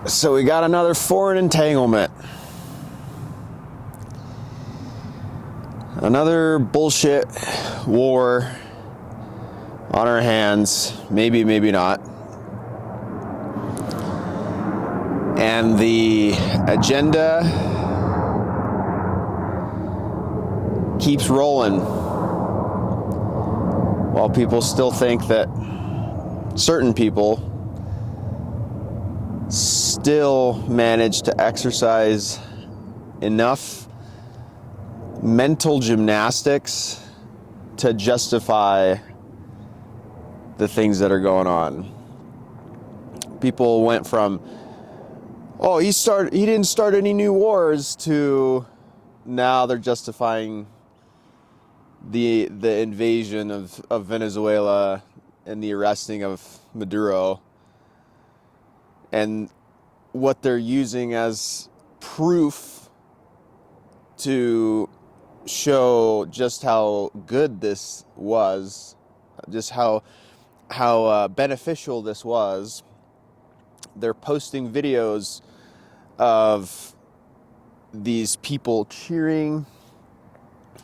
So we got another foreign entanglement. Another bullshit war on our hands. Maybe, maybe not. And the agenda keeps rolling while people still think that certain people still manage to exercise enough mental gymnastics to justify the things that are going on. People went from, oh, he didn't start any new wars, to now they're justifying the invasion of Venezuela and the arresting of Maduro, and what they're using as proof to show just how good this was, just how beneficial this was. They're posting videos of these people cheering,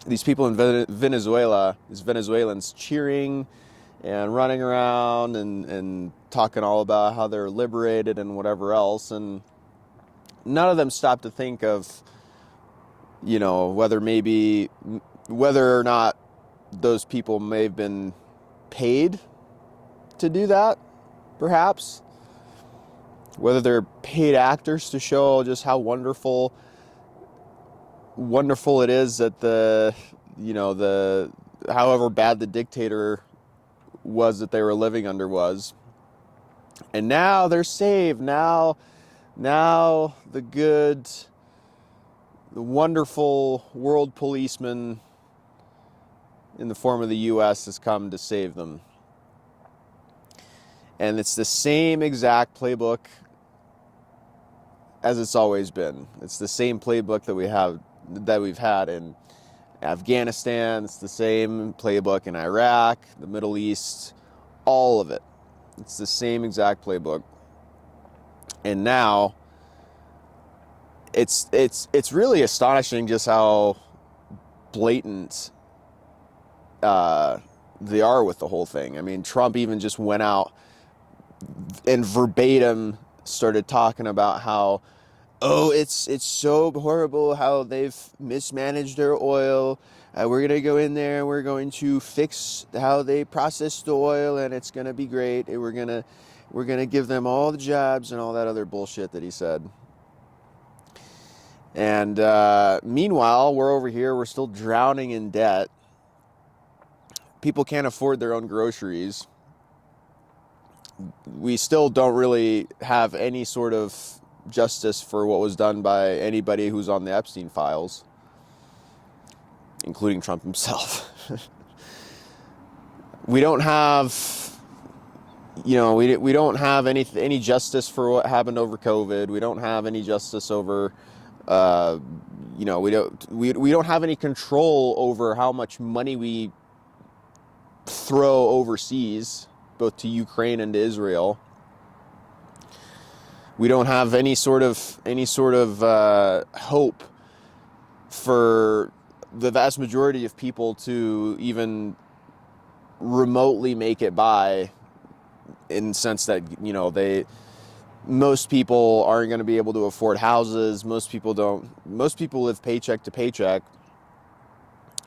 these people in Venezuela, these Venezuelans cheering and running around and talking all about how they're liberated and whatever else. And none of them stop to think of, whether or not those people may have been paid to do that, perhaps. Whether they're paid actors to show just how wonderful it is that however bad the dictator was that they were living under was. And now they're saved. Now the wonderful world policeman in the form of the U.S. has come to save them. And it's the same exact playbook as it's always been. It's the same playbook that we've had in Afghanistan. It's the same playbook in Iraq, the Middle East, all of it. It's the same exact playbook. And now it's really astonishing just how blatant they are with the whole thing. I mean, Trump even just went out and verbatim started talking about how, it's so horrible how they've mismanaged their oil. We're going to go in there and we're going to fix how they process the oil, and it's going to be great. And we're going to give them all the jobs and all that other bullshit that he said. And meanwhile, we're over here, we're still drowning in debt. People can't afford their own groceries. We still don't really have any sort of justice for what was done by anybody who's on the Epstein files, including Trump himself. We don't have, we don't have any justice for what happened over COVID. We don't have any justice over, we don't have any control over how much money we throw overseas, both to Ukraine and to Israel. We don't have any sort of hope for the vast majority of people to even remotely make it by, in the sense that, most people aren't going to be able to afford houses. Most people live paycheck to paycheck,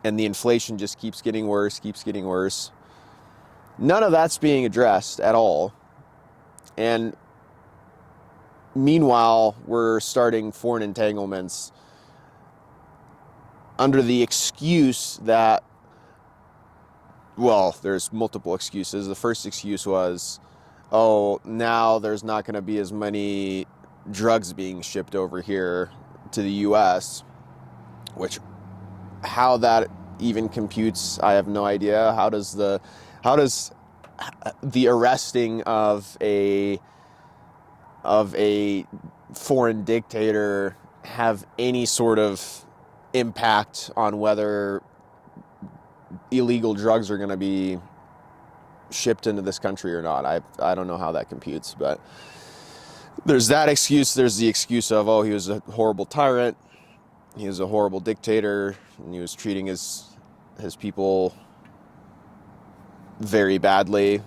and the inflation just keeps getting worse. None of that's being addressed at all. And meanwhile, we're starting foreign entanglements under the excuse that, well, there's multiple excuses. The first excuse was, now there's not going to be as many drugs being shipped over here to the U.S., which, how that even computes, I have no idea. How does the arresting of a foreign dictator have any sort of impact on whether illegal drugs are going to be shipped into this country or not. I don't know how that computes, but there's that excuse. There's the excuse of, oh, he was a horrible tyrant, he was a horrible dictator, and he was treating his people very badly,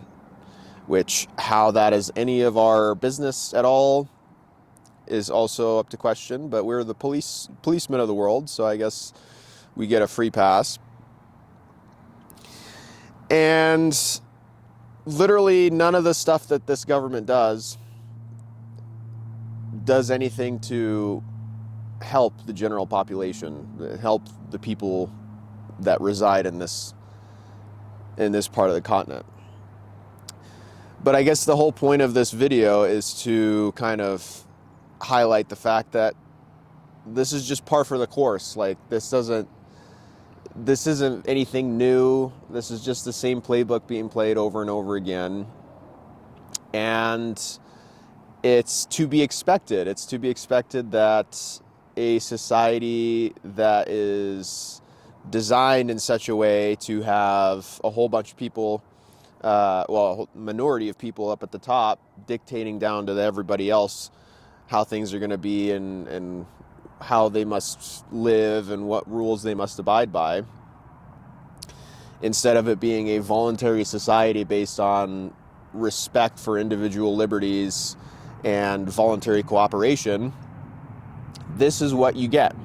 which how that is any of our business at all is also up to question. But we're the policemen of the world, so I guess we get a free pass. And literally none of the stuff that this government does anything to help the general population, help the people that reside in this part of the continent. But I guess the whole point of this video is to kind of highlight the fact that this is just par for the course. Like, this isn't anything new. This is just the same playbook being played over and over again. And it's to be expected. It's to be expected that a society that is designed in such a way to have a whole bunch of people, a minority of people up at the top dictating down to everybody else how things are going to be and how they must live and what rules they must abide by, instead of it being a voluntary society based on respect for individual liberties and voluntary cooperation. This is what you get.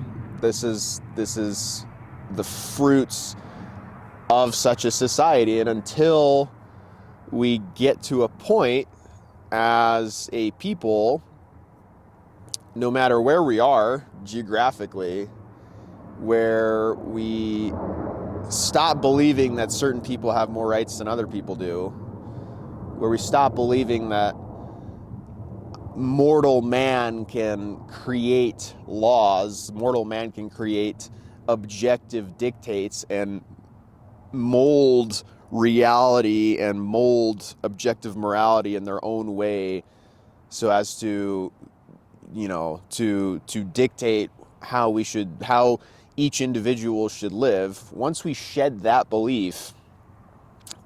This is the fruits of such a society. And until we get to a point as a people, no matter where we are geographically, where we stop believing that certain people have more rights than other people do, where we stop believing that mortal man can create laws, mortal man can create objective dictates and mold reality and mold objective morality in their own way so as to, to dictate how each individual should live. Once we shed that belief,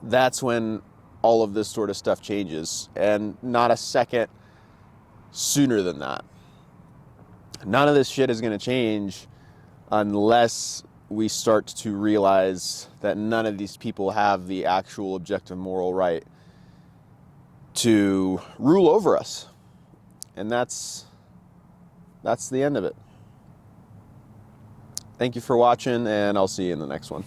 that's when all of this sort of stuff changes, and not a second sooner than that. None of this shit is going to change unless we start to realize that none of these people have the actual objective moral right to rule over us. And that's the end of it. Thank you for watching, and I'll see you in the next one.